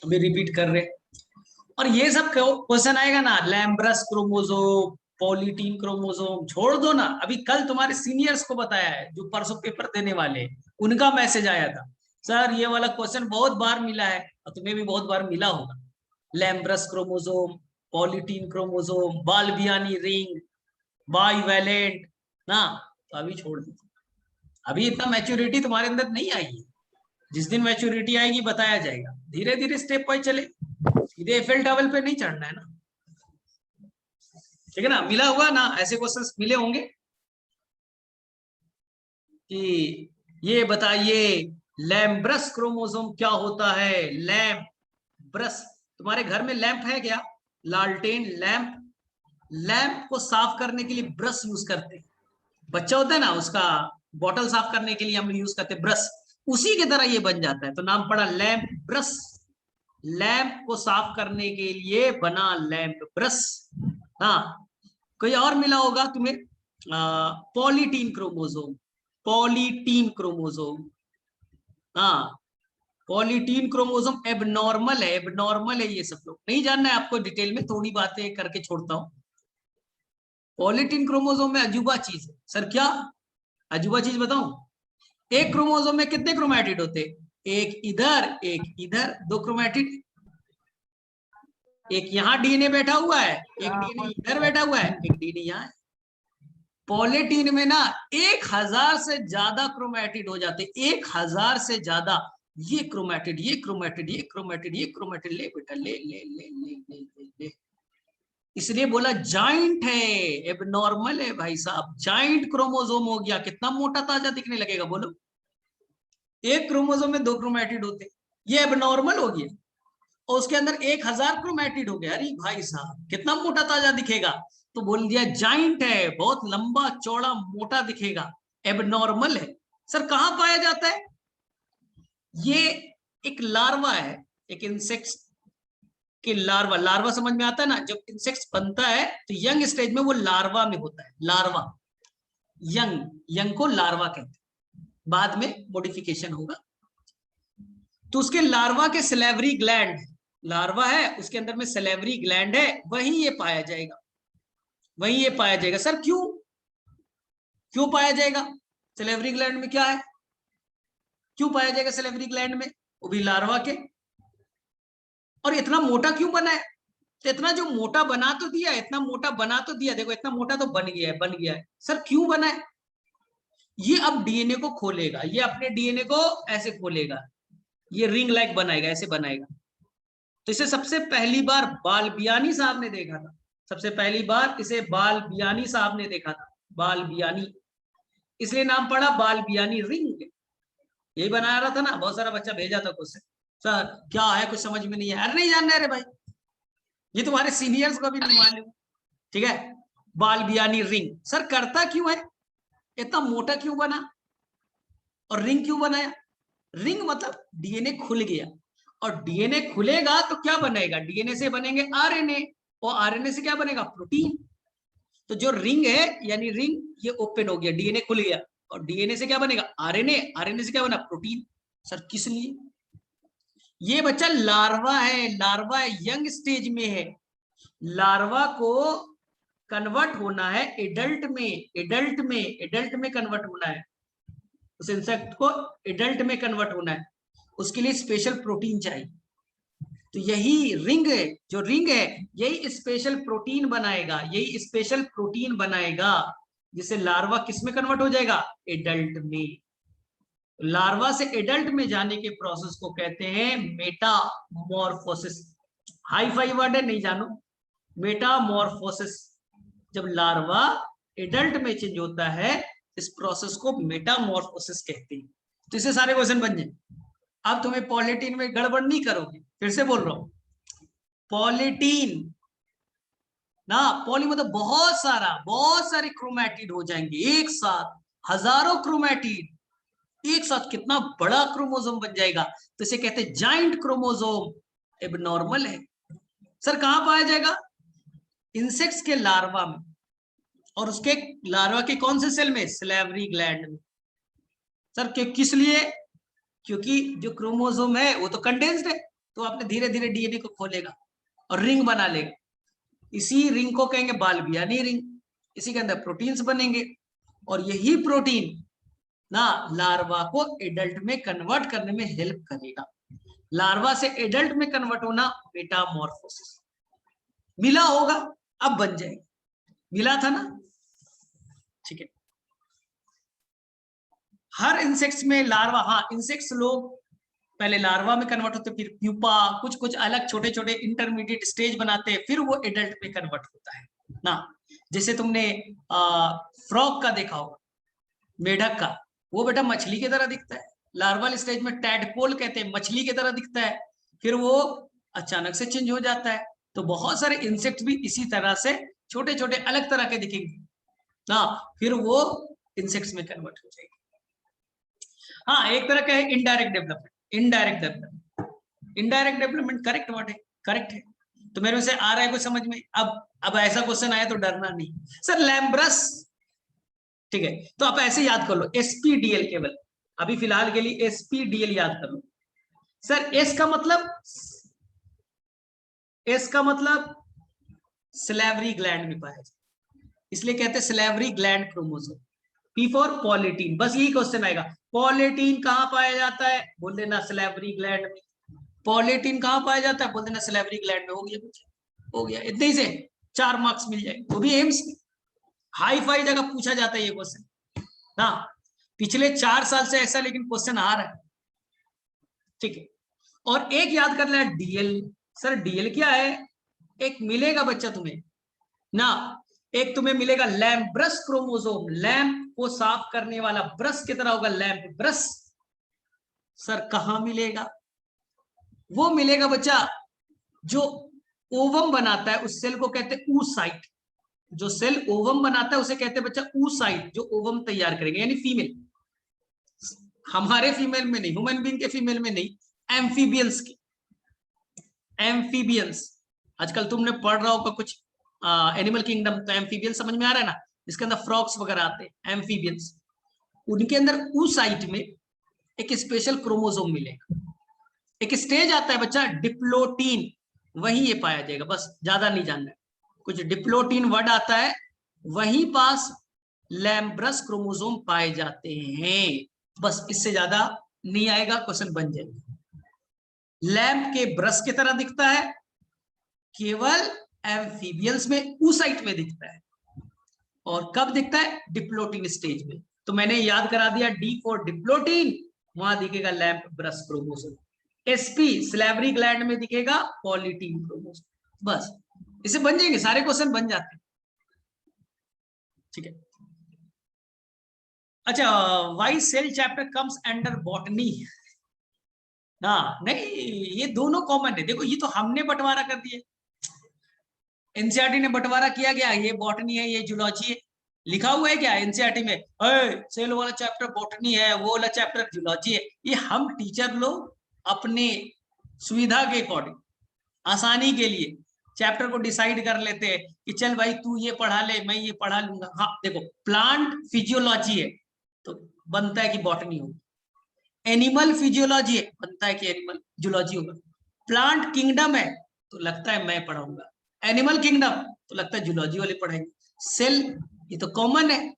अभी रिपीट कर रहे। और ये सब क्वेश्चन आएगा ना, लैम्ब्रस क्रोमोसोम, पॉलीटीन क्रोमोसोम, छोड़ दो ना। अभी कल तुम्हारे सीनियर्स को बताया है जो परसों पेपर देने वाले हैं, उनका मैसेज आया था, सर ये वाला क्वेश्चन बहुत बार मिला है और तुम्हें भी बहुत बार मिला होगा। Lampbrush chromosome, polytene chromosome, Balbiani ring, bivalent ना। तो अभी छोड़ दीजिए, अभी इतना मैच्योरिटी तुम्हारे अंदर नहीं आई है। जिस दिन मैच्योरिटी आएगी बताया जाएगा, धीरे धीरे स्टेप बाय चले, सीधे एफएल टावर पे नहीं चढ़ना है ना। ठीक है ना, मिला हुआ ना, ऐसे क्वेश्चंस मिले होंगे कि ये बताइए लैम्ब्रस क्रोमोसोम क्या होता है। लैम्ब्रस, तुम्हारे घर में लैंप है क्या? लालटेन लैंप, लैंप को साफ करने के लिए ब्रश यूज करते हैं। बच्चा होता है ना, उसका बॉटल साफ करने के लिए हम यूज करते हैं ब्रश, उसी की तरह ये बन जाता है, तो नाम पड़ा लैंप ब्रश। लैंप को साफ करने के लिए बना लैंप ब्रश। हाँ, कोई और मिला होगा तुम्हें? Polytene chromosome, polytene chromosome. हाँ, पॉलीटीन क्रोमोसोम एबनॉर्मल है, एबनॉर्मल है। ये सब लोग नहीं जानना है आपको डिटेल में, थोड़ी बातें करके छोड़ता हूँ। पॉलीटीन क्रोमोसोम में अजूबा चीज है। सर क्या अजूबा चीज बताऊं? एक क्रोमोसोम में कितने क्रोमैटिड होते? एक इधर एक इधर, दो क्रोमैटिड। एक यहाँ डीएनए बैठा हुआ है, एक डीएनए इधर बैठा हुआ है, एक डीएनए यहाँ है। पॉलीटीन में ना 1000 से ज्यादा क्रोमैटिड हो जाते, 1000 से ज्यादा। ये क्रोमैटिड, ये क्रोमैटिड, ये क्रोमैटिड, ये क्रोमैटिड, ले बेटा ले ले ले ले ले ले, ले। इसलिए बोला जाइंट है, एबनॉर्मल है भाई साहब। जाइंट क्रोमोसोम हो गया, कितना मोटा ताजा दिखने लगेगा बोलो। एक क्रोमोसोम में 2 क्रोमैटिड होते, ये एबनॉर्मल हो गया। और उसके अंदर 1000 क्रोमैटिड हो गया, अरे भाई साहब कितना मोटा ताजा दिखेगा। तो बोल दिया जाइंट है, बहुत लंबा चौड़ा मोटा दिखेगा, एबनॉर्मल है। सर कहां पाया जाता है? ये एक लार्वा है, एक इंसेक्ट के लार्वा। लार्वा समझ में आता है ना, जब इंसेक्ट बनता है तो यंग स्टेज में वो लार्वा में होता है। लार्वा, यंग, यंग को लार्वा कहते हैं, बाद में मॉडिफिकेशन होगा। तो उसके लार्वा के सलेवरी ग्लैंड, लार्वा है उसके अंदर में सलेवरी ग्लैंड है, वहीं ये पाया जाएगा, वहीं ये पाया जाएगा। सर क्यों, क्यों पाया जाएगा? सलेवरी ग्लैंड में क्या है, क्यों पाया जाएगा सलेवरी ग्लैंड में? वो भी लार्वा के। और इतना मोटा क्यों बना है? तो इतना जो मोटा बना तो दिया, इतना मोटा बना तो दिया, देखो इतना मोटा तो बन गया है, बन गया है। सर क्यों बना है? ये अब डीएनए को खोलेगा, ये अपने डीएनए को ऐसे खोलेगा, ये रिंग लाइक बनाएगा, ऐसे बनाएगा। तो इसे सबसे पहली बार बालबियानी साहब ने देखा था, सबसे पहली बार इसे बालबियानी साहब ने देखा था, बालबियानी, इसलिए नाम पड़ा बालबियानी रिंग। यही बनाया रहा था ना, बहुत सारा बच्चा भेजा था क्वेश्चन, सर क्या है कुछ समझ में नहीं है। अरे नहीं जानना है रे भाई, ये तुम्हारे सीनियर्स को भी नहीं मालूम। ठीक है, बालबियानी रिंग। सर करता क्यों है, इतना मोटा क्यों बना, और रिंग क्यों बनाया? रिंग मतलब डीएनए खुल गया, और डीएनए खुलेगा तो क्या बनेगा? डीएनए से बनेंगे आरएनए, और आरएनए से क्या बनेगा? प्रोटीन। तो जो रिंग है, यानी रिंग ये ओपन हो गया, डीएनए खुल गया, और डीएनए से क्या बनेगा? आरएनए, आरएनए से क्या बना? प्रोटीन। सर किस लिए? ये बच्चा लार्वा है, लार्वा है, यंग स्टेज में है। लार्वा को कन्वर्ट होना है एडल्ट में, एडल्ट में, एडल्ट में कन्वर्ट होना है। उस इंसेक्ट को एडल्ट में कन्वर्ट होना है, उसके लिए स्पेशल प्रोटीन चाहिए। तो यही रिंग है, जो रिंग है यही स्पेशल प्रोटीन बनाएगा, यही स्पेशल प्रोटीन बनाएगा, जिससे लार्वा किस में कन्वर्ट हो जाएगा? एडल्ट में। लार्वा से एडल्ट में जाने के प्रोसेस को कहते हैं मेटामॉर्फोसिस। हाई फाई वर्ड है, नहीं जानो, मेटामॉर्फोसिस। जब लार्वा एडल्ट में चेंज होता है, इस प्रोसेस को मेटामॉर्फोसिस कहते हैं। तो इससे सारे क्वेश्चन बन जाए। अब तुम्हें पॉलीटीन में गड़बड़ नहीं करोगे, फिर से बोल रहा हूं, पॉलीटीन ना, पॉली मतलब बहुत सारा, बहुत सारे क्रोमैटिड हो जाएंगे एक साथ, हजारों क्रोमैटिड एक साथ, कितना बड़ा क्रोमोसोम बन जाएगा। तो इसे कहते हैं जाइंट क्रोमोसोम, एबनॉर्मल है। सर कहां पाया जाएगा? इंसेक्ट्स के लार्वा में, और उसके लार्वा के कौन से सेल में? सलेवरी ग्लैंड में। सर किस लिए? क्योंकि जो क्रोमोसोम है वो तो कंडेंस्ड है, तो आपने धीरे धीरे डीएनए को खोलेगा और रिंग बना लेगा। इसी रिंग को कहेंगे बाल्बियानी रिंग। इसी के अंदर प्रोटीन्स बनेंगे और यही प्रोटीन ना लार्वा को एडल्ट में कन्वर्ट करने में हेल्प करेगा। लार्वा से एडल्ट में कन्वर्ट होना मेटामॉर्फोसिस। मिला होगा, अब बन जाएगा। मिला था ना, ठीक है। हर इंसेक्ट्स में लार्वा, हाँ इंसेक्ट्स लोग पहले लार्वा में कन्वर्ट होते, फिर प्यूपा, कुछ कुछ अलग छोटे छोटे इंटरमीडिएट स्टेज बनाते हैं, फिर वो एडल्ट में कन्वर्ट होता है ना। जैसे तुमने फ्रॉग का देखा होगा, मेढक का, वो बेटा मछली की तरह दिखता है। लार्वल स्टेज में टैडपोल कहते हैं, मछली की तरह दिखता है, फिर वो अचानक से चेंज हो जाता है। तो बहुत सारे इंसेक्ट भी इसी तरह से छोटे छोटे अलग तरह के दिखेंगे ना, फिर वो इंसेक्ट्स में कन्वर्ट हो जाएगी। हाँ, एक तरह का है indirect development. Indirect development correct word है, करेक्ट है। तो मेरे से आ रहा है कुछ समझ में? अब ऐसा क्वेश्चन आया तो डरना नहीं सर। लैम्ब्रस, ठीक है, तो आप ऐसे याद कर लो, एसपीडीएल केवल अभी फिलहाल के लिए एसपीडीएल याद कर लो। सर एस का मतलब स्लेवरी ग्लैंड में पाया जाए, इसलिए कहते हैं salivary gland chromosome. P for polytene, बस यही क्वेश्चन आएगा। पॉलिटीन कहां पाया जाता है? बोल देना स्लेवरी ग्लैंड में। पॉलिटीन कहां पाया जाता है? बोल देना स्लेवरी ग्लैंड में। हो गया कुछ, हो गया। इतने ही से 4 मार्क्स मिल जाएंगे, वो भी एम्स में। हाई फाई जगह पूछा जाता है ये क्वेश्चन ना, पिछले 4 साल से ऐसा लेकिन क्वेश्चन आ रहा है, ठीक है। और एक याद कर लेना डीएल। सर डीएल क्या है? एक मिलेगा बच्चा तुम्हें ना, एक तुम्हें मिलेगा लैम्प ब्रश क्रोमोसोम, लैम्प को साफ करने वाला ब्रश की तरह होगा लैम्प ब्रश। सर कहां मिलेगा? वो मिलेगा बच्चा जो ओवम बनाता है, उस सेल को कहते हैं oocyte। जो सेल ओवम बनाता है उसे कहते हैं बच्चा oocyte, जो ओवम तैयार करेंगे, यानी फीमेल। हमारे फीमेल में नहीं, ह्यूमन बीइंग के फीमेल में नहीं, एम्फीबियंस की। एम्फीबियंस आजकल तुमने पढ़ रहा होगा कुछ एनिमल किंगडम, तो एम्फीबियंस समझ में आ रहा है ना, जिसके अंदर फ्रॉक्स वगैरह आते हैं, एम्फीबियंस। उनके अंदर oocyte में एक स्पेशल क्रोमोसोम मिलेगा। एक स्टेज आता है बच्चा डिप्लोटीन, वहीं ये पाया जाएगा, बस ज्यादा नहीं जानना है। कुछ डिप्लोटीन वर्ड आता है, वहीं पास लैम्ब्रस क्रोमोसोम पाए जाते हैं, बस इससे ज्यादा नहीं आएगा, क्वेश्चन बन जाएगा। लैम्प के ब्रश की तरह दिखता है, केवल एम्फीबियंस में oocyte में दिखता है। और कब दिखता है? डिप्लोटीन स्टेज में। तो मैंने याद करा दिया, डी फॉर डिप्लोटीन, वहां दिखेगा lamp brush chromosome. SP salivary gland में दिखेगा पॉलीटीन क्रोमोसोम। बस इसे बन जाएंगे, सारे क्वेश्चन बन जाते हैं, ठीक है। अच्छा, why cell chapter comes under botany? हाँ नहीं, ये दोनों कॉमन है। देखो ये तो हमने बंटवारा कर दिया, एनसीईआरटी ने बंटवारा किया गया, ये बॉटनी है, ये जूलॉजी है। लिखा हुआ है क्या एनसीईआरटी में सेल वाला चैप्टर बॉटनी है, वो वाला चैप्टर जूलॉजी है? ये हम टीचर लोग अपने सुविधा के अकॉर्डिंग, आसानी के लिए चैप्टर को डिसाइड कर लेते हैं कि चल भाई तू ये पढ़ा ले, मैं ये पढ़ा लूंगा। हाँ देखो, प्लांट फिजियोलॉजी है तो बनता है कि बॉटनी होगा, एनिमल फिजियोलॉजी है बनता है कि एनिमल जूलॉजी होगा, प्लांट किंगडम है तो लगता है मैं पढ़ाऊंगा, एनिमल किंगडम तो लगता है जूलॉजी वाले पढ़ाएंगे। सेल ये तो कॉमन है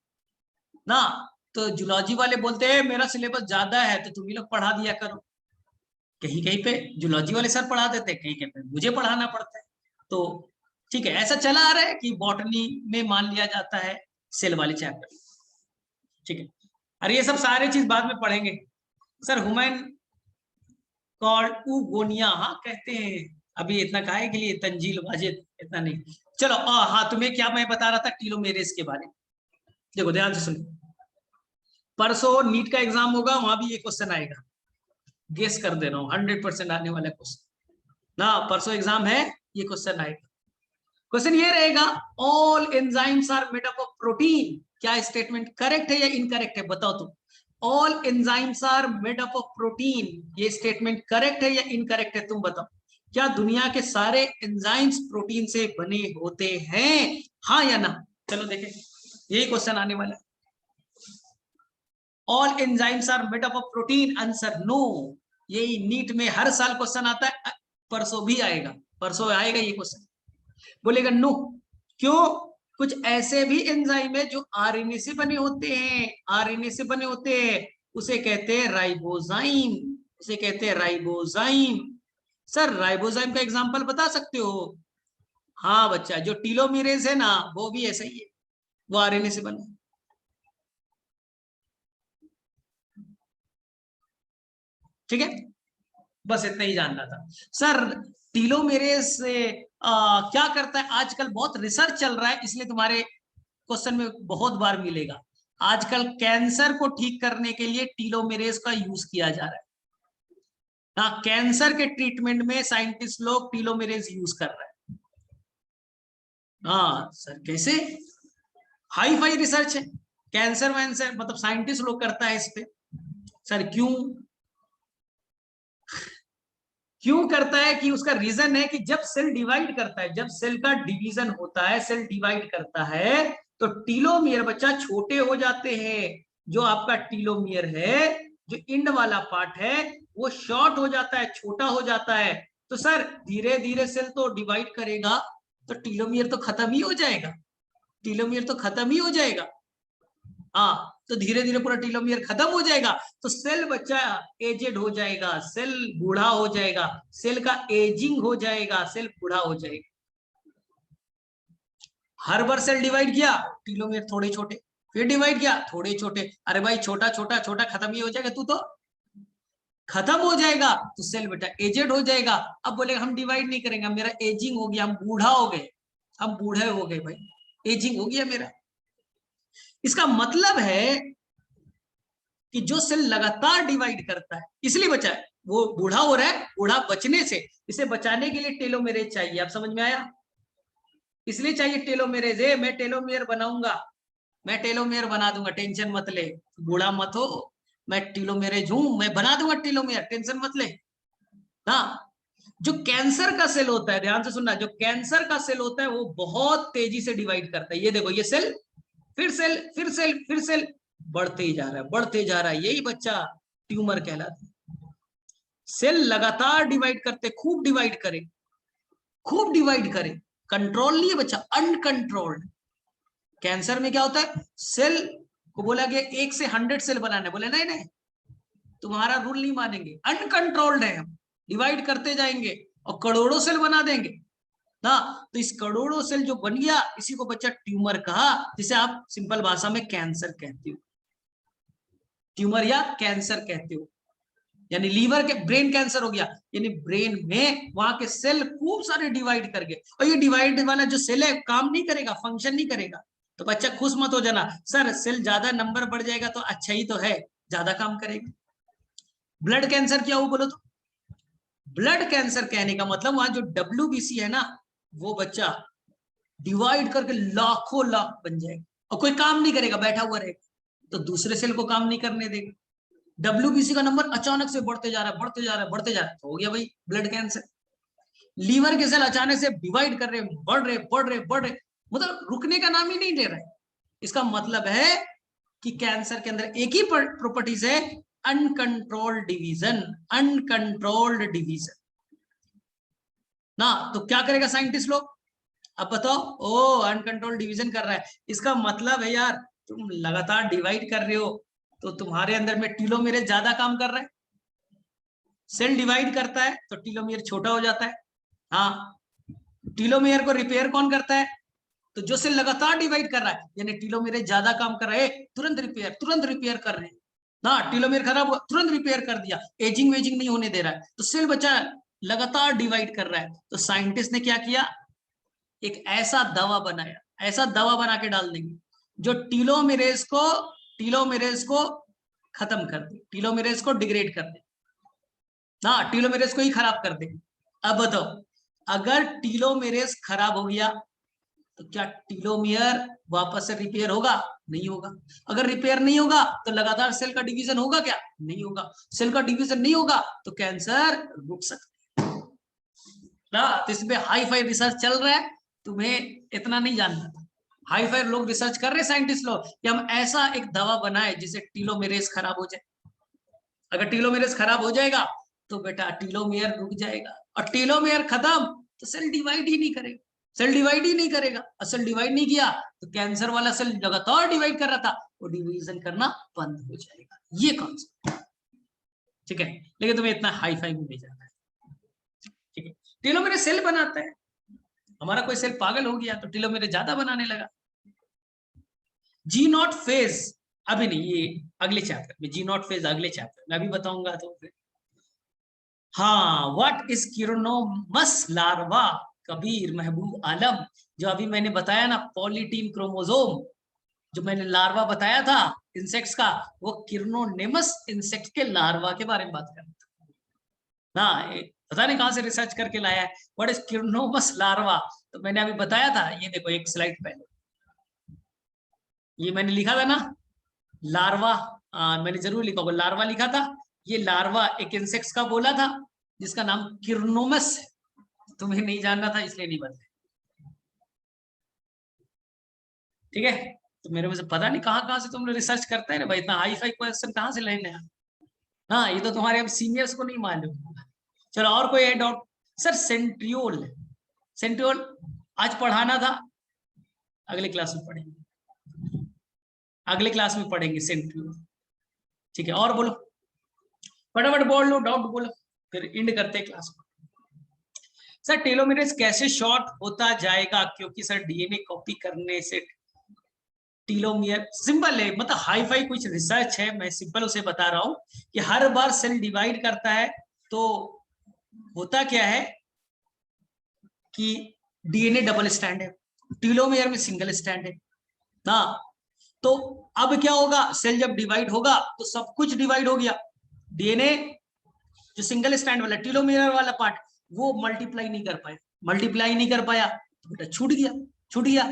ना, तो जूलॉजी वाले बोलते हैं मेरा सिलेबस ज्यादा है तो तुम ही लोग पढ़ा दिया करो। कहीं कहीं पे जूलॉजी वाले सर पढ़ा देते हैं, कहीं कहीं पे मुझे पढ़ाना पड़ता है। तो ठीक है, ऐसा चला आ रहा है कि बॉटनी में मान लिया जाता है सेल वाले चैप्टर, ठीक है। अरे ये सब सारे चीज बाद में पढ़ेंगे। सर ह्यूमन कॉल्ड उगोनिया, हाँ कहते हैं, अभी इतना काहे के लिए तंजील वाजिद, इतना नहीं। चलो हाँ, तुम्हें क्या मैं बता रहा था टीलोमेरेस के बारे में, देखो ध्यान से सुनो। परसों नीट का एग्जाम होगा, वहां भी ये क्वेश्चन आएगा, गेस कर दे रहा हूँ, 100% आने वाला क्वेश्चन ना। परसों एग्जाम है, ये क्वेश्चन आएगा। क्वेश्चन ये रहेगा, all enzymes are made up of protein. क्या स्टेटमेंट करेक्ट है या इनकरेक्ट है? बताओ तुम। All enzymes are made up of protein, ये स्टेटमेंट करेक्ट है या इनकरेक्ट है? तुम बताओ, क्या दुनिया के सारे एंजाइम्स प्रोटीन से बने होते हैं, हाँ या ना? चलो देखें, यही क्वेश्चन आने वाला है। All enzymes are made up of protein, answer no. यही नीट में हर साल क्वेश्चन आता है, परसों भी आएगा, परसों आएगा ये क्वेश्चन। बोलेगा नो, क्यों? कुछ ऐसे भी एंजाइम है जो आरएनए से बने होते हैं, आरएनए से बने होते हैं, उसे कहते हैं राइबोजाइम, उसे कहते हैं राइबोजाइम। सर राइबोजाइम का एग्जांपल बता सकते हो? हाँ बच्चा, जो टीलोमेरेज है ना वो भी ऐसा ही है, वो आरएनए से बना। ठीक है, बस इतना ही जानना था। सर टीलोमेरेज से क्या करता है? आजकल बहुत रिसर्च चल रहा है, इसलिए तुम्हारे क्वेश्चन में बहुत बार मिलेगा। आजकल कैंसर को ठीक करने के लिए टीलोमेरेज का यूज किया जा रहा है। हाँ, कैंसर के ट्रीटमेंट में साइंटिस्ट लोग टीलोमेरेज यूज कर रहे हैं। हाँ सर, कैसे? हाई फाई रिसर्च है, कैंसर वैंसर मतलब साइंटिस्ट लोग करता है इस पे। सर क्यों? क्यों करता है कि उसका रीजन है कि जब सेल डिवाइड करता है, जब सेल का डिवीजन होता है, सेल डिवाइड करता है, तो टीलोमियर बच्चा छोटे हो जाते हैं। जो आपका टीलोमियर है, जो इंड वाला पार्ट है, वो शॉर्ट हो जाता है, छोटा हो जाता है। तो सर धीरे धीरे सेल तो डिवाइड करेगा, तो टीलोमियर तो खत्म ही हो जाएगा, टीलोमियर तो खत्म ही हो जाएगा। हाँ, तो धीरे धीरे पूरा टीलोमियर खत्म हो जाएगा, तो सेल बच्चा एजेड हो जाएगा, सेल बूढ़ा हो जाएगा, सेल का एजिंग हो जाएगा, सेल बूढ़ा हो जाएगा। हर बार सेल डिवाइड किया, टीलोमियर थोड़े छोटे, फिर डिवाइड किया, थोड़े छोटे, अरे भाई छोटा छोटा छोटा खत्म ही हो जाएगा, तू तो खत्म हो जाएगा, तो सेल बेटा एजेड हो जाएगा। अब बोलेगा हम डिवाइड नहीं करेंगे, मेरा एजिंग हो गया, हम बूढ़ा हो गए, हम बूढ़े हो गए भाई, एजिंग हो गया मेरा। इसका मतलब है कि जो सेल लगातार डिवाइड करता है, इसलिए बचा है, वो बूढ़ा हो रहा है, बूढ़ा बचने से, इसे बचाने के लिए टेलोमेरेज चाहिए। आप समझ में आया? इसलिए चाहिए टेलोमेरेज। मैं टेलोमेयर बनाऊंगा, मैं टेलोमेयर बना दूंगा, टेंशन मत ले, बूढ़ा मत हो, मैं टेलोमेरेज हूं, मैं बना दूंगा टेलोमेयर, टेंशन मत ले। हाँ, जो कैंसर का सेल होता है, ध्यान से सुनना, जो कैंसर का सेल होता है वो बहुत तेजी से डिवाइड करता है। ये देखो, ये सेल, फिर सेल, फिर सेल, फिर सेल, बढ़ते ही जा रहा है, बढ़ते जा रहा है, यही बच्चा ट्यूमर कहलाता है। सेल लगातार डिवाइड करते, खूब डिवाइड करे, खूब डिवाइड करे, कंट्रोल नहीं है बच्चा, अनकंट्रोल्ड। कैंसर में क्या होता है, सेल को बोला गया 1 से 100 सेल बनाने, बोले नहीं नहीं, तुम्हारा रूल नहीं मानेंगे, अनकंट्रोल्ड है, हम डिवाइड करते जाएंगे और करोड़ों सेल बना देंगे ना। तो इस करोड़ों सेल जो बन गया, इसी को बच्चा ट्यूमर कहा, जिसे आप सिंपल भाषा में कैंसर कहते हो, ट्यूमर या कैंसर कहते हो। यानी लीवर के, ब्रेन कैंसर हो गया, यानी ब्रेन में वहां के सेल खूब सारे डिवाइड कर गए, और ये डिवाइड वाला जो सेल है काम नहीं करेगा, फंक्शन नहीं करेगा। तो बच्चा खुश मत हो जाना, सर सेल ज्यादा नंबर बढ़ जाएगा तो अच्छा ही तो है, ज्यादा काम करेगा। ब्लड कैंसर क्या हो बोलो तो? ब्लड कैंसर कहने का मतलब वहां जो WBC है ना, वो बच्चा डिवाइड करके लाखों लाख बन जाएगा, और कोई काम नहीं करेगा, बैठा हुआ रहेगा, तो दूसरे सेल को काम नहीं करने देगा। WBC का नंबर अचानक से बढ़ते जा रहा है, बढ़ते जा रहा है, बढ़ते जा रहा है, तो हो गया भाई ब्लड कैंसर। लीवर के सेल अचानक से डिवाइड कर रहे, बढ़ रहे, बढ़ रहे, बढ़ रहे, मतलब रुकने का नाम ही नहीं ले रहे। इसका मतलब है कि कैंसर के अंदर एक ही प्रॉपर्टीज है, अनकंट्रोल्ड डिवीजन, अनकंट्रोल्ड डिवीजन ना। तो क्या करेगा साइंटिस्ट लोग? अब बताओ, ओ अनकंट्रोल्ड डिवीजन कर रहा है, इसका मतलब है यार तुम लगातार डिवाइड कर रहे हो, तो तुम्हारे अंदर में टीलोमेरेज ज्यादा काम कर रहा है। सेल डिवाइड करता है तो टीलोमियर छोटा हो जाता है। हाँ, टीलोमियर को रिपेयर कौन करता है? तो जो सेल लगातार डिवाइड कर रहा है, यानी टीलोमेरेज ज्यादा काम कर रहा है, तुरंत रिपेयर, तुरंत रिपेयर कर रहे हैं ना। टीलोमेयर खराब हुआ, तुरंत रिपेयर कर दिया, एजिंग वेजिंग नहीं होने दे रहा है, तो सेल बच्चा लगातार डिवाइड कर रहा है। तो साइंटिस्ट ने क्या किया, एक ऐसा दवा बनाया, ऐसा दवा बना के डाल देंगे जो टीलोमेरेज को खत्म कर दे, टीलोमेरेज को डिग्रेड कर दे ना, टीलोमेरेज को ही खराब कर दे। अब बताओ, अगर टीलोमेरेज खराब हो गया तो क्या टीलोमियर वापस से रिपेयर होगा? नहीं होगा। अगर रिपेयर नहीं होगा तो लगातार सेल का डिवीजन होगा क्या? नहीं होगा। सेल का डिवीजन नहीं होगा तो कैंसर रुक सकता है ना। तो इस पे हाई फाई रिसर्च चल रहा है, तुम्हें इतना नहीं जानना था। हाई फाई लोग रिसर्च कर रहे हैं, साइंटिस्ट लोग, कि हम ऐसा एक दवा बनाए जिससे टीलोमेरेज खराब हो जाए। अगर टीलोमेरेज खराब हो जाएगा तो बेटा टीलोमेयर रुक जाएगा, और टीलोमेयर खत्म तो सेल डिवाइड ही नहीं करेगा, सेल डिवाइड ही नहीं करेगा, और सेल डिवाइड नहीं किया तो कैंसर वाला सेल लगातार डिवाइड कर रहा था, वो डिवीजन करना बंद हो जाएगा। ये कॉन्सेप्ट, ठीक है, लेकिन तुम्हें इतना हाई फाई में नहीं जाना है, ठीक है। टीलोमेयर सेल बनाता है, हमारा कोई सेल पागल हो गया तो टीलोमेयर ज्यादा बनाने लगा। जी नॉट फेज अभी नहीं, ये अगले चैप्टर में, जी नॉट फेज अगले चैप्टर में अभी बताऊंगा। तो फिर हाँ, व्हाट इज किरोनोमस लार्वा, कबीर महबूब आलम, जो अभी मैंने बताया ना पॉलीटीन क्रोमोसोम, जो मैंने लार्वा बताया था इंसेक्ट्स का, वो किरोनोनेमस इंसेक्ट के लार्वा के बारे में बात कर रहा था ना। पता नहीं कहां से रिसर्च करके लाया है, व्हाट इज किरोनोमस लार्वा, तो मैंने अभी बताया था, ये देखो एक स्लाइड पहले, ये मैंने लिखा था ना लार्वा, मैंने जरूर लिखा होगा लार्वा लिखा था, ये लार्वा एक इंसेक्ट्स का बोला था जिसका नाम किरोनोमस है, तुम्हें नहीं जानना था इसलिए नहीं बताया, ठीक है। तो मेरे में से पता नहीं कहां से तुम लोग रिसर्च करते हैं ना भाई, इतना हाई फाई क्वेश्चन कहां से लेने हैं। हाँ, ये तो तुम्हारे अब सीनियर्स को नहीं मालूम। चलो और कोई है डाउट? सर सेंट्रियोल, सेंट्रियोल आज पढ़ाना था, अगले क्लास में पढ़ेंगे, अगले क्लास में पढ़ेंगे सेंट्रियोल, ठीक है। और बोलो, फटाफट बोल लो, डाउट बोलो, फिर एंड करते हैं क्लास को। सर टेलोमेरेज कैसे शॉर्ट होता जाएगा, क्योंकि सर डीएनए कॉपी करने से टीलोमियर सिंपल है, मतलब हाई फाई कुछ रिसर्च है, मैं सिंपल उसे बता रहा हूं कि हर बार सेल डिवाइड करता है तो होता क्या है कि डीएनए डबल स्टैंड है, टीलोमियर में सिंगल स्टैंड है ना। तो अब क्या होगा, सेल जब डिवाइड होगा तो सब कुछ डिवाइड हो गया, डीएनए जो सिंगल स्टैंड वाला टीलोमियर वाला पार्ट वो मल्टीप्लाई नहीं कर पाया, मल्टीप्लाई नहीं कर पाया तो बेटा छूट गया, छूट गया।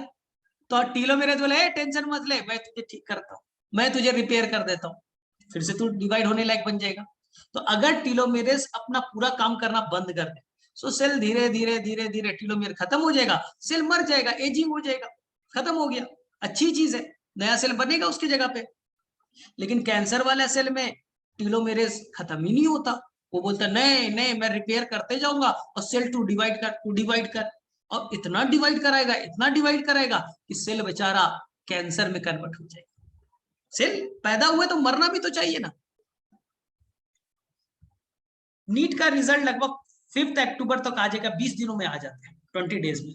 तो टीलोमेरेज बोले टेंशन मत ले, मैं तुझे ठीक करता हूँ, मैं तुझे रिपेयर कर देता हूँ, फिर से तू डिवाइड होने लायक बन जाएगा। तो अगर टीलोमेरेज अपना पूरा काम करना बंद कर दे तो सेल धीरे धीरे धीरे धीरे टीलोमेर खत्म हो जाएगा, सेल मर जाएगा, एजिंग हो जाएगा, खत्म हो गया, अच्छी चीज है, नया सेल बनेगा उसकी जगह पे। लेकिन कैंसर वाला सेल में टीलोमेरेज खत्म ही नहीं होता, वो बोलता नहीं नहीं मैं रिपेयर करते जाऊंगा, और सेल टू डिवाइड कर, टू डिवाइड कर, और इतना डिवाइड कराएगा, इतना डिवाइड कराएगा कि सेल बेचारा कैंसर में कन्वर्ट हो जाएगा। सेल पैदा हुए तो मरना भी तो चाहिए ना। नीट का रिजल्ट लगभग 5 अक्टूबर तक आ जाएगा, 20 दिनों में आ जाता है, 20 डेज में।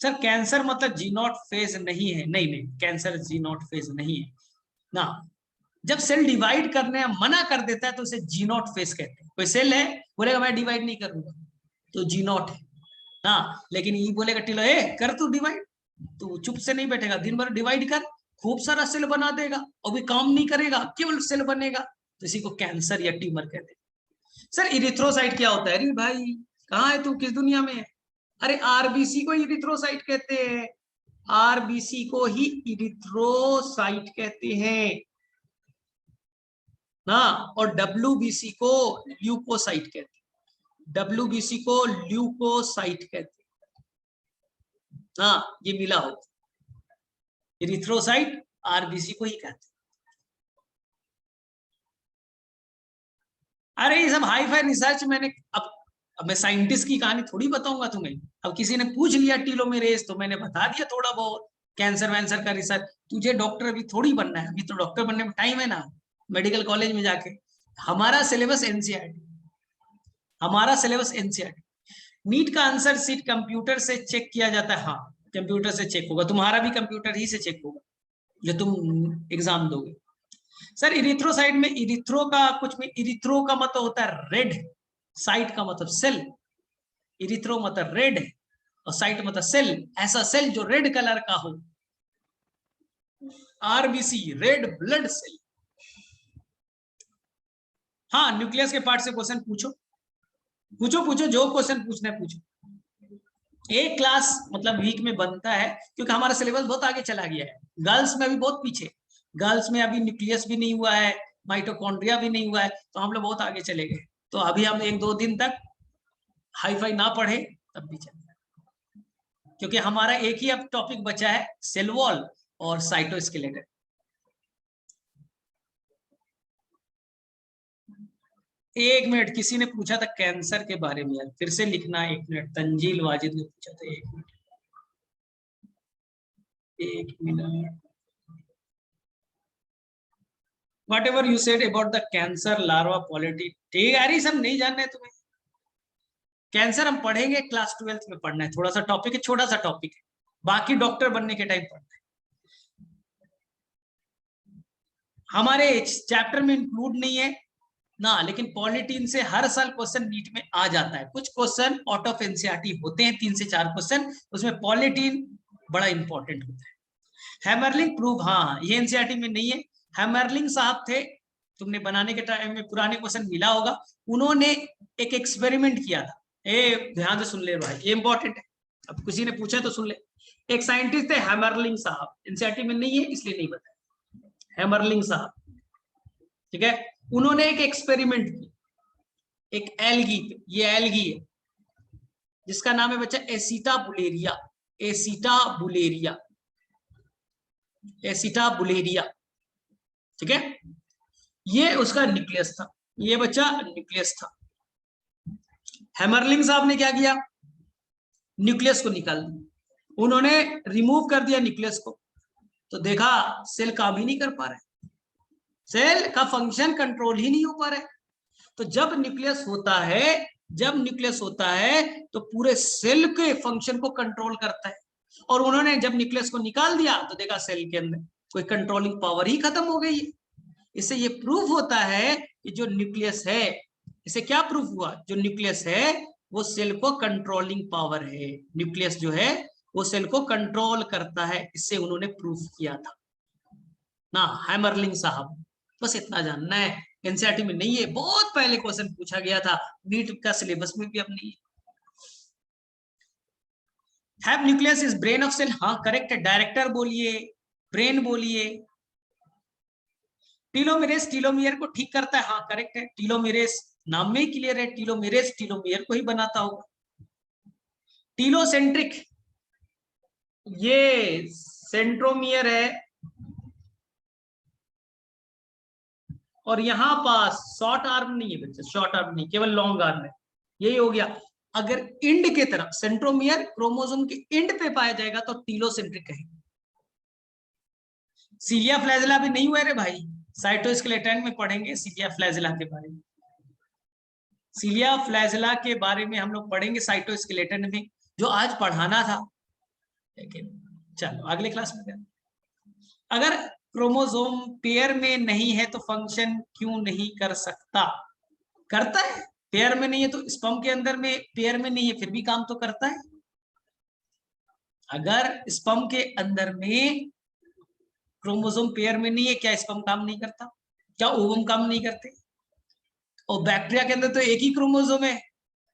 सर कैंसर मतलब जी नॉट फेज नहीं है, नहीं नहीं, कैंसर जी नॉट फेज नहीं है ना। जब सेल डिवाइड करने मना कर देता है तो उसे जी नॉट फेज कहते हैं। कोई सेल है बोलेगा मैं डिवाइड नहीं करूंगा तो जी नॉट है ना, लेकिन ये बोलेगा टिलो ए कर तू डिवाइड, तो चुप से नहीं बैठेगा, दिन भर डिवाइड कर, खूब सारा सेल बना देगा, और भी काम नहीं करेगा, केवल सेल बनेगा, तो इसी को कैंसर या ट्यूमर कहते हैं। सर इरिथ्रोसाइट क्या होता है? अरे भाई कहाँ है तू, किस दुनिया में है? अरे आरबीसी को इरिथ्रोसाइट कहते हैं, आरबीसी को ही इरिथ्रोसाइट कहते हैं ना, और डब्ल्यूबीसी को ल्यूकोसाइट कहते हैं, डब्ल्यूबीसी को ल्यूकोसाइट कहते हैं ना, ये मिला हो, इरिथ्रोसाइट आरबीसी को ही कहते हैं। अरे ये सब हाई फाई रिसर्च मैंने, अब मैं साइंटिस्ट की कहानी थोड़ी बताऊंगा तुम्हें, अब किसी ने पूछ लिया टीलोमेरेज तो मैंने बता दिया थोड़ा बहुत, कैंसर वैंसर का रिसर्च। तुझे डॉक्टर अभी थोड़ी बनना है, अभी तो डॉक्टर बनने में टाइम है ना, मेडिकल कॉलेज में जाके। हमारा सिलेबस एनसीईआरटी, हमारा सिलेबस एनसीईआरटी। नीट का आंसर सीट कंप्यूटर से चेक किया जाता है, हाँ कंप्यूटर से चेक होगा, तुम्हारा भी कंप्यूटर ही से चेक होगा जो तुम एग्जाम दोगे। सर इरिथ्रोसाइट में इरिथ्रो का कुछ में, इरिथ्रो का मतलब होता है रेड, साइट का मतलब सेल, इरिथ्रो मतलब रेड है, और साइट मतलब सेल, ऐसा सेल जो रेड कलर का हो, आरबीसी रेड ब्लड सेल। हाँ न्यूक्लियस के पार्ट से क्वेश्चन पूछो, पूछो पूछो, जो क्वेश्चन पूछना है पूछो। एक क्लास मतलब वीक में बनता है, क्योंकि हमारा सिलेबस बहुत आगे चला गया है, गर्ल्स में अभी बहुत पीछे, गर्ल्स में अभी न्यूक्लियस भी नहीं हुआ है, माइटोकॉन्ड्रिया भी नहीं हुआ है, तो हम लोग बहुत आगे चले गए। तो अभी हम 1-2 दिन तक हाई फाई ना पढ़े तब भी चलेगा, क्योंकि हमारा एक ही अब टॉपिक बचा है, सेल वॉल और साइटोस्केलेटन। एक मिनट, किसी ने पूछा था कैंसर के बारे में यार, फिर से लिखना। एक मिनट, तंजील वाजिद ने पूछा था। एक मिनट, एक minute. What ever you said about the cancer larva polity, ठीक है यार, सब नहीं जानना है तुम्हें। कैंसर हम पढ़ेंगे, क्लास 12th में पढ़ना है, थोड़ा सा टॉपिक है, छोटा सा टॉपिक है, बाकी डॉक्टर बनने के टाइम पढ़ना है। हमारे चैप्टर में इंक्लूड नहीं है ना, लेकिन पॉलिटीन से हर साल क्वेश्चन नीट में आ जाता है। कुछ क्वेश्चन आउट ऑफ एनसीईआरटी होते हैं, 3 से 4 क्वेश्चन, उसमें पॉलिटीन बड़ा इंपॉर्टेंट होता है। हैमरलिंग प्रूफ, हाँ ये एनसीईआरटी में नहीं है। हैमरलिंग साहब थे, तुमने बनाने के टाइम में पुराने क्वेश्चन मिला होगा, उन्होंने एक एक्सपेरिमेंट किया था। ध्यान से सुन ले भाई, ये इंपॉर्टेंट है, अब किसी ने पूछा तो सुन ले। एक साइंटिस्ट थे हैमरलिंग साहब, एनसीईआरटी में नहीं है इसलिए नहीं बताया। हैमरलिंग साहब, ठीक है, उन्होंने एक एक्सपेरिमेंट किया एक एल्गी पे। ये एल्गी है जिसका नाम है बच्चा एसिटा बुलेरिया। एसिटा बुलेरिया, एसिटा बुलेरिया, ठीक है, ये उसका न्यूक्लियस था। ये बच्चा न्यूक्लियस था। हैमरलिंग साहब ने क्या किया, न्यूक्लियस को निकाल दिया, उन्होंने रिमूव कर दिया न्यूक्लियस को, तो देखा सेल काम ही नहीं कर पा रहे, सेल का फंक्शन कंट्रोल ही नहीं हो पा रहा है। तो जब न्यूक्लियस होता है, जब न्यूक्लियस होता है तो पूरे सेल के फंक्शन को कंट्रोल करता है। और उन्होंने जब न्यूक्लियस को निकाल दिया तो देखा सेल के अंदर कोई कंट्रोलिंग पावर ही खत्म हो गई है। इससे ये प्रूफ होता है कि जो न्यूक्लियस है, इससे क्या प्रूफ हुआ, जो न्यूक्लियस है वो सेल को कंट्रोलिंग पावर है। न्यूक्लियस जो है वो सेल को कंट्रोल करता है, इससे उन्होंने प्रूफ किया था ना, हैमरलिंग साहब। बस इतना जानना है, एनसीईआरटी में नहीं है, बहुत पहले क्वेश्चन पूछा गया था, नीट का सिलेबस में भी अब नहीं है। Have nucleus is brain of cell, हाँ करेक्ट है। डायरेक्टर बोलिए, ब्रेन बोलिए। टीलोमेरेस टीलोमियर को ठीक करता है, हाँ करेक्ट है। टीलोमेरेस नाम में ही क्लियर है, टीलोमेरेस टीलोमियर को ही बनाता होगा। टीलोसेंट्रिक, ये सेंट्रोमियर है, और यहां पास शॉर्ट आर्म नहीं है बच्चे, शॉर्ट आर्म नहीं, केवल लॉन्ग आर्म है। यही हो गया। अगर इंड के तरफ सेंट्रोमियर क्रोमोसोम के इंड पे पाया जाएगा तो टीलोसेंट्रिक कहेंगे। सीलिया फ्लैजिला भी नहीं हुआ रे भाई, साइटोस्केलेटन में पढ़ेंगे सीलिया फ्लैजिला के बारे में। सीलिया फ्लैजिला के बारे में हम लोग पढ़ेंगे साइटोस्केलेटन में, जो आज पढ़ाना था, लेकिन चलो अगले क्लास में। अगर क्रोमोसोम पेयर में नहीं है तो फंक्शन क्यों नहीं कर सकता, करता है। पेयर में नहीं है तो स्पर्म के अंदर में पेयर में नहीं है फिर भी काम तो करता है। अगर स्पर्म के अंदर में क्रोमोसोम पेयर में नहीं है, क्या स्पर्म काम नहीं करता, क्या ओवम काम नहीं करते। और बैक्टीरिया के अंदर तो एक ही क्रोमोसोम है,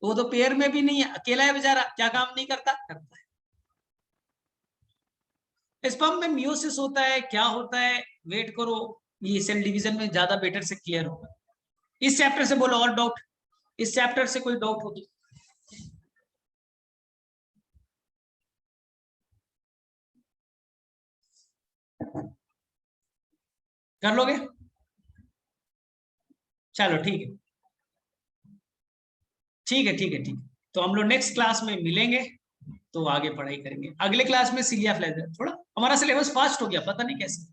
वो तो पेयर में भी नहीं है, अकेला है बेचारा, क्या काम नहीं करता, करता है। स्पर्म में मियोसिस होता है, क्या होता है, वेट करो, ये सेल डिवीजन में ज्यादा बेटर से क्लियर होगा। इस चैप्टर से बोलो और डाउट, इस चैप्टर से कोई डाउट हो तो कर लोगे। चलो ठीक है, ठीक है, ठीक है, ठीक है। तो हम लोग नेक्स्ट क्लास में मिलेंगे, तो आगे पढ़ाई करेंगे। अगले क्लास में सीलिया फ्लैजिला, थोड़ा हमारा सिलेबस फास्ट हो गया, पता नहीं कैसे,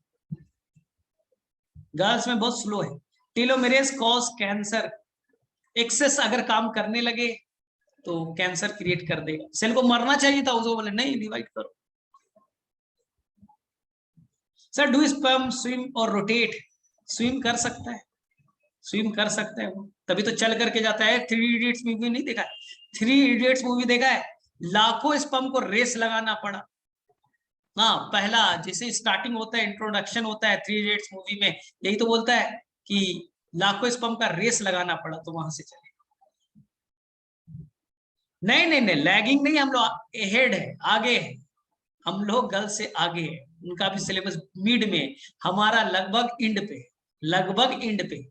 गर्ल्स में बहुत स्लो है। टीलोमेरेस कॉज कैंसर, एक्सेस अगर काम करने लगे तो कैंसर क्रिएट कर देगा। सेल को मरना चाहिए था, उसको बोले नहीं डिवाइड करो। सर डू स्पर्म स्विम और रोटेट, स्विम कर सकता है, स्विम कर सकता है वो, तभी तो चल करके जाता है। 3 इडियट्स मूवी नहीं देखा है, 3 इडियट्स मूवी देखा है, लाखों स्पर्म को रेस लगाना पड़ा। हाँ पहला जैसे स्टार्टिंग होता है, इंट्रोडक्शन होता है 3 इडियट्स मूवी में, यही तो बोलता है कि लाखों स्पर्म का रेस लगाना पड़ा तो वहां से चले। नहीं नहीं नहीं, लैगिंग नहीं, हम लोग हेड है, आगे है, हम लोग गर्ल्स से आगे है। उनका भी सिलेबस मिड में, हमारा लगभग इंड पे, लगभग इंड पे।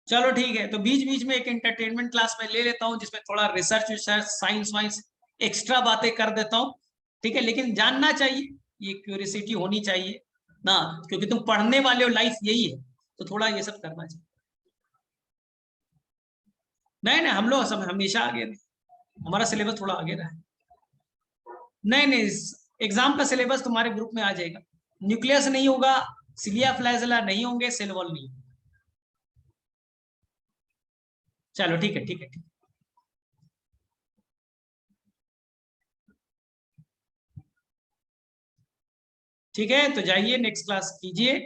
चलो ठीक है, तो बीच बीच में एक एंटरटेनमेंट क्लास में ले लेता हूँ, जिसमें थोड़ा रिसर्च विसर्च साइंस वाइंस एक्स्ट्रा बातें कर देता हूँ, ठीक है। लेकिन जानना चाहिए, ये क्यूरियोसिटी होनी चाहिए ना, क्योंकि तुम पढ़ने वाले हो, लाइफ यही है, तो थोड़ा ये सब करना चाहिए। नहीं नहीं, हम लोग हमेशा आगे रहे, हमारा सिलेबस थोड़ा आगे रहा है। नहीं नहीं, एग्जाम का सिलेबस तुम्हारे ग्रुप में आ जाएगा। न्यूक्लियस नहीं होगा, सिलिया फ्लैजेला नहीं होंगे, सेल वॉल नहीं होगा। चलो ठीक है, ठीक है, ठीक। ठीक है, तो जाइए नेक्स्ट क्लास कीजिए।